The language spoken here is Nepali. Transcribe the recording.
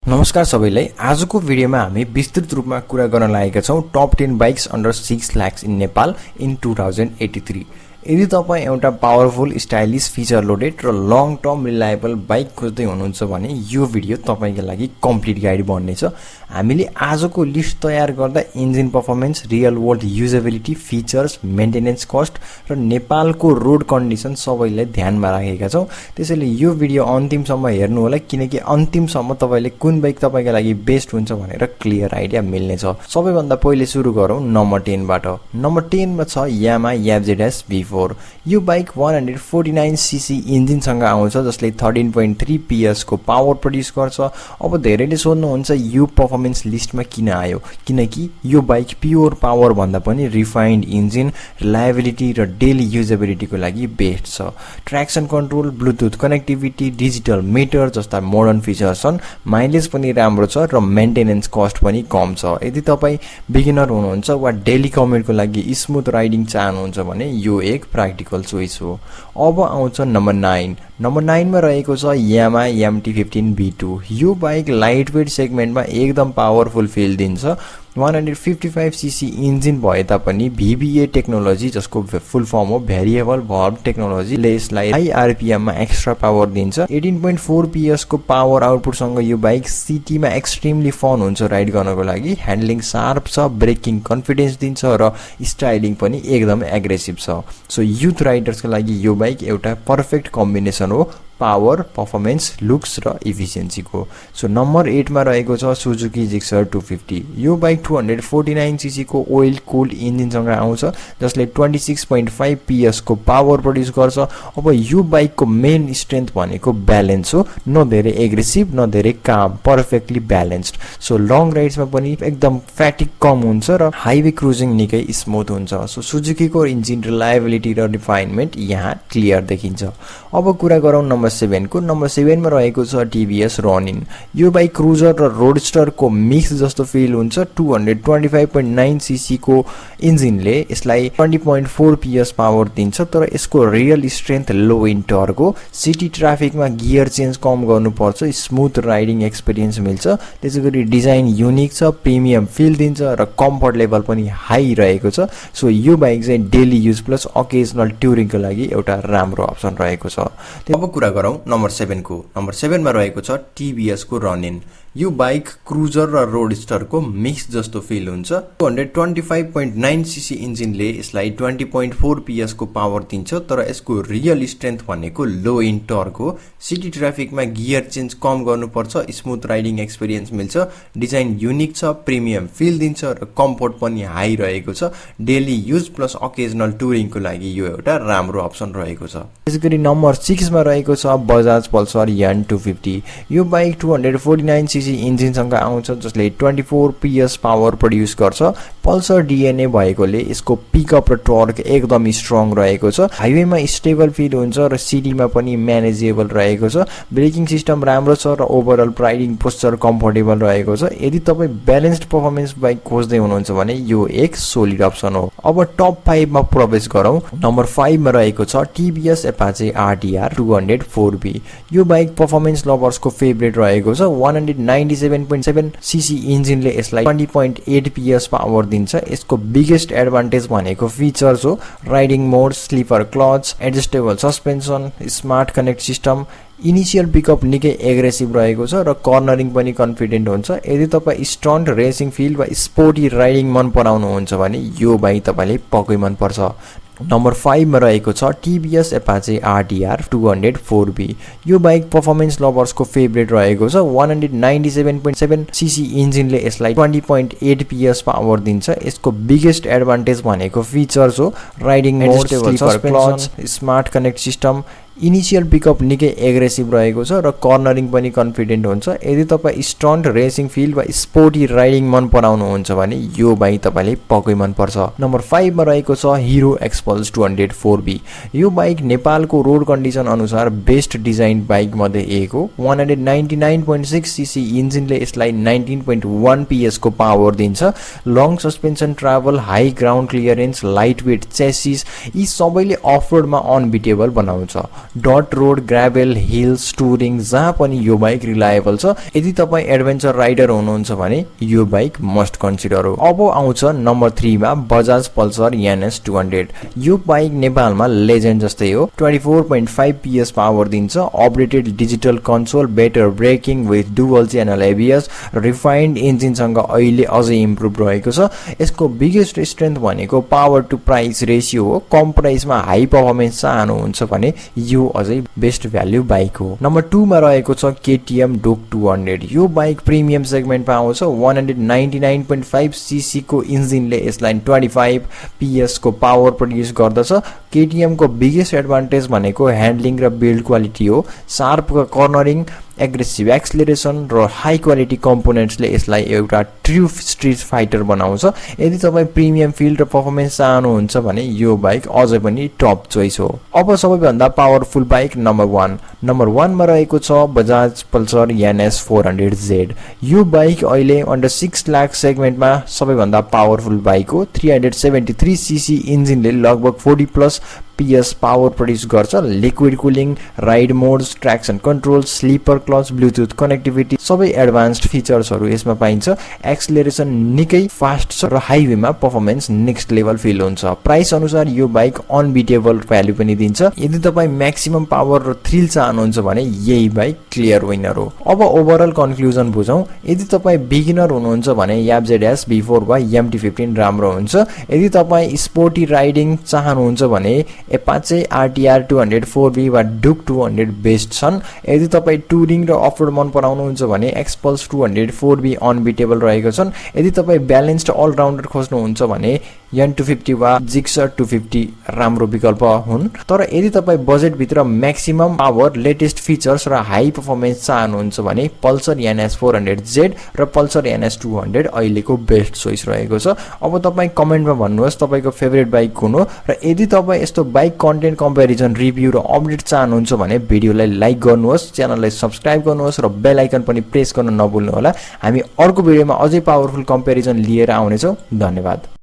नमस्कार सबैलाई। आजको भिडियोमा हामी विस्तृत रूपमा कुरा गर्न लागेका छौं top 10 bikes under 6 lakh in Nepal in 2083। यदि तपाई एउटा पावरफुल, स्टाइलिश, फीचर लोडेड र लङ टर्म रिलायबल बाइक खोज्दै हुनुहुन्छ भने यो भिडियो तपाईको लागि कम्प्लिट गाइड बन्नेछ। हामीले आजको लिस्ट तयार गर्दा engine performance, real world usability, features, maintenance cost र नेपालको रोड कन्डिसन सबैलाई ध्यानमा राखेका छौं। त्यसैले यो भिडियो अन्तिमसम्म हेर्नु होला, किनकि अन्तिमसम्म तपाईले कुन बाइक तपाईको लागि बेस्ट हुन्छ भनेर क्लियर आइडिया मिल्नेछ। सबैभन्दा पहिले सुरु गरौं नम्बर 10 बाट। नम्बर 10 मा छ यामा YZS V4। यो बाइक 149 सीसी इन्जिन सँग आउँछ, जसले 13.3 PS को पावर प्रोड्युस गर्छ। अब धेरैले सोध्नुहुन्छ यो परफर्मेन्स लिस्टमा किन आयो, किनकि यो बाइक प्योर पावर भन्दा पनि रिफाइन्ड इन्जिन, रिलायबिलिटी र डेली युजेबिलिटी को लागि बेस्ट छ। Traction control, bluetooth connectivity, digital meter जस्ता मोडर्न फिचर्स छन्। माइलेज पनि राम्रो छ र मेन्टेनेन्स कस्ट पनि कम छ। यदि तपाई बिगिनर हुनुहुन्छ वा डेली कम्युटको लागि स्मुथ राइडिङ चाहनुहुन्छ भने यो एक प्राक्टिकल चोइस हो। अब आउँछ नम्बर 9। नम्बर 9 मा रहेको छ यामा MT-15 V2। यो बाइक लाइट वेट सेगमेन्टमा एकदम पावरफुल फिल दिन्छ। 155 सीसी इन्जिन भए तापनि VVA टेक्नोलोजी, जसको फुल फर्म हो भेरिएबल भल्भ टेक्नोलोजी, ले यसलाई हाई RPM मा एक्स्ट्रा पावर दिन्छ। 18.4 PS को पावर आउटपुट सँग यो बाइक सिटीमा एक्सट्रिमली फन हुन्छ राइड गर्नको लागि। ह्यान्डलिङ शार्प छ, ब्रेकिङ कन्फिडेन्स दिन्छ र स्टाइलिङ पनि एकदम एग्रेसिभ छ। सो युथ राइडर्सको लागि यो बाइक एउटा पर्फेक्ट कम्बिनेसन हो पावर, परफर्मेन्स, लुक्स र इफिसिएन्सी को। सो नम्बर 8 मा रहेको छ सुजुकी जिक्सर 250। यो बाइक 249 सीसी को ओइल कुल्ड इन्जिन सँग आउँछ, जसले 26.5 PS को पावर प्रोड्युस गर्छ। अब यो बाइक को मेन स्ट्रेन्थ भनेको ब्यालेन्स हो, न धेरै एग्रेसिभ न धेरै काम, पर्फेक्टली ब्यालेन्स्ड। सो लङ राइड्समा पनि एकदम फ्याटिक कम हुन्छ र हाइवे क्रुजिङ निकै स्मुथ हुन्छ। सो सुजुकी को इन्जिन रिलायबिलिटी र रिफाइनमेन्ट यहाँ क्लियर देखिन्छ। अब कुरा गरौँ नम्बर 7 को। नम्बर 7 मा रहेको छ TVS Ronin। यो बाइक क्रुजर र रोडस्टर को मिक्स जस्तो फिल हुन्छ। 225.9 सीसी को इन्जिनले यसलाई 20.4 PS पावर दिन्छ, तर यसको real strength low in torque हो। सिटी ट्राफिकमा गियर चेन्ज कम गर्नुपर्छ, स्मुथ राइडिङ एक्सपिरियन्स मिल्छ। त्यसैगरी डिजाइन युनिक छ, प्रिमियम फिल दिन्छ र कम्फर्ट लेभल पनि हाई रहेको छ। सो यो बाइक चाहिँ डेली युज प्लस ओकेजनल टुरिङको लागि एउटा राम्रो अप्सन रहेको छ। अब कुरा गरौँ नम्बर 7 को। नम्बर 7 मा रहेको छ TVS को Ronin। यो बाइक क्रुजर र रोडस्टर को मिक्स जस्तो फिल हुन्छ। 225.9 सीसी इन्जिनले यसलाई 20.4 PS को पावर दिन्छ, तर यसको रियल स्ट्रेन्थ भनेको लो इन टर्क हो। सिटी ट्राफिकमा गियर चेन्ज कम गर्नुपर्छ, स्मुथ राइडिङ एक्सपिरियन्स मिल्छ। डिजाइन युनिक छ, प्रिमियम फिल दिन्छ र कम्फर्ट पनि हाई रहेको छ। डेली युज प्लस ओकेजनल टुरिङको लागि यो एउटा राम्रो अप्सन रहेको छ। त्यसैगरी नम्बर 6 मा रहेको छ बजाज पल्सर YN 250। यो बाइक 249 सीसी इन्जिन सँग आउँछ, जसले 24 PS पावर प्रोड्युस गर्छ। पल्सर DNA भएकोले यसको पिकअप र टर्क एकदम स्ट्रङ रहेको छ। हाइवेमा स्टेबल फिल हुन्छ र सिटीमा पनि म्यानेजेबल रहेको छ। ब्रेकिङ सिस्टम राम्रो छ र ओभरअल राइडिङ पोस्चर कम्फर्टेबल रहेको छ। यदि तपाई ब्यालेन्स्ड परफर्मेन्स बाइक खोज्दै हुनुहुन्छ भने यो एक सोलिड अप्सन हो। अब टप 5 मा प्रवेश गरौँ। नम्बर 5 मा रहेको छ TVS Apache RTR 204B। यो बाइक परफर्मेन्स लभर्सको फेभरेट रहेको छ। 197.7 सीसी इन्जिनले यसलाई 20.8 PS पावर दिन्छ। यसको बिगेस्ट एडभान्टेज भनेको फिचर्स हो। Riding mode, slipper clutch, adjustable suspension, smart connect system. Initial pickup निकै एग्रेसिभ रहेको छ र कर्नरिङ पनि कन्फिडेन्ट हुन्छ। यदि तपाई स्टन्ट, रेसिङ फिल वा स्पोर्टी राइडिङ मन पराउनुहुन्छ भने यो बाइक तपाईलाई पक्कै मन पर्छ। नम्बर 5 मा रहेको छ TVS Apache RTR 204B। यो बाइक परफर्मेन्स लभर्सको फेभरेट रहेको छ। 197.7 सीसी इन्जिनले यसलाई 20.8 PS पावर दिन्छ। यसको बिगेस्ट एडभान्टेज भनेको फिचर्स हो। Riding mode, slipper clutch, smart connect system. Initial pickup निकै एग्रेसिभ रहेको छ र कर्नरिङ पनि कन्फिडेन्ट हुन्छ। यदि तपाई स्टन्ट, रेसिङ फिल वा स्पोर्टी राइडिङ मन पराउनुहुन्छ भने यो बाइक तपाईलाई पक्कै मन पर्छ। नम्बर 5 मा रहेको छ हिरो एक्सपल्स 204B। यो बाइक नेपालको रोड कन्डिसन अनुसार बेस्ट डिजाइन बाइक मध्ये एक हो। 199.6 सीसी इन्जिनले यसलाई 19.1 PS को पावर दिन्छ। Long suspension travel, high ground clearance, light weight chassis, यी सबैले अफ रोडमा अनबिटेबल बनाउँछ। डट रोड, ग्राभेल, हिल्स, टुरिङ जहाँ पनि यो बाइक रिलायबल छ। यदि तपाईँ एडभेन्चर राइडर हुनुहुन्छ भने यो बाइक मस्ट कन्सिडर हो। अब आउँछ नम्बर 3 मा बजाज पल्सर NS 200। यो बाइक नेपालमा लेजेन्ड जस्तै हो। 24.5 PS पावर दिन्छ, updated digital console, better braking with dual channel ABS, refined इन्जिनसँग अहिले अझै इम्प्रुभ रहेको छ। यसको बिगेस्ट स्ट्रेन्थ भनेको पावर टु प्राइस रेसियो हो। कम प्राइसमा हाई पर्फर्मेन्स चाहनुहुन्छ भने यो अझै बेस्ट भ्याल्यु बाइक हो। नम्बर 2 मा रहेको छ KTM डोक 200। यो बाइक प्रिमियम सेगमेन्टमा आउँछ। 199.5 सीसी को इन्जिनले यसलाई 25 PS को पावर प्रोड्युस गर्दछ। KTM को बिगेस्ट एडभान्टेज भनेको ह्यान्डलिङ र बिल्ड क्वालिटी हो। शार्प कर्नरिङ, एग्रेसिभ एक्सलेरेसन र हाई क्वालिटी कम्पोनेन्ट्सले यसलाई एउटा ट्रु स्ट्रिट फाइटर बनाउँछ। यदि तपाईँ प्रिमियम फिल्ड र पर्फर्मेन्स चाहनुहुन्छ भने यो बाइक अझै पनि टप चोइस हो। अब सबैभन्दा पावरफुल बाइक नम्बर 1। नम्बर 1 मा रहेको छ बजाज पल्सर NS 400Z। यो बाइक अहिले अन्डर 6 लाख सेगमेन्टमा सबैभन्दा पावरफुल बाइक हो। 373 सीसी इन्जिनले लगभग 40+ PS पावर प्रोड्युस गर्छ। Liquid cooling, ride modes, traction control, slipper clutch, bluetooth connectivity सबै एडभान्स्ड फिचर्सहरू यसमा पाइन्छ। एक्सलेरेसन निकै फास्ट छ र हाइवेमा पर्फर्मेन्स नेक्स्ट लेभल फिल हुन्छ। प्राइस अनुसार यो बाइक अनबिटेबल भ्याल्यु पनि दिन्छ। यदि तपाईँ म्याक्सिमम पावर र थ्रिल चाहनुहुन्छ भने यही बाइक क्लियर विनर हो। अब ओभरअल कन्क्लुजन बुझौँ। यदि तपाईँ बिगिनर हुनुहुन्छ भने YABZ V4 वा MT-15 राम्रो हुन्छ। यदि तपाईँ स्पोर्टी राइडिङ चाहनुहुन्छ भने Apache RTR 200 4B वा डुक 200 बेस्ट छन्। यदि तपाईँ टुरिङ र अफरोड मन पराउनुहुन्छ भने एक्सपल्स 200 4B अनबिटेबल रहेको छन्। यदि तपाईँ ब्यालेन्स्ड अलराउन्डर खोज्नुहुन्छ भने N250 वा जिक्सर 250 राम्रो विकल्प हुन्। तर यदि तपाईँ बजेटभित्र म्याक्सिमम पावर, लेटेस्ट फिचर्स र हाई पर्फर्मेन्स चाहनुहुन्छ भने पल्सर NS 400Z र पल्सर NS 200 अहिलेको बेस्ट चोइस रहेको छ। अब तपाईँ कमेन्टमा भन्नुहोस् तपाईँको फेभरेट बाइक कुन हो र यदि तपाईँ यस्तो बाइक कन्टेन्ट कम्पेरिजन रिभ्यू र अपडेट चाहनुहुन्छ भने भिडियोलाई लाइक गर्नुहोस्, च्यानललाई सब्स्क्राइब गर्नुहोस् र बेल आइकन पनि प्रेस गर्न नभुल्नु होला। हामी अर्को भिडियोमा अझै पावरफुल कम्पेरिजन लिएर आउनेछौँ। धन्यवाद।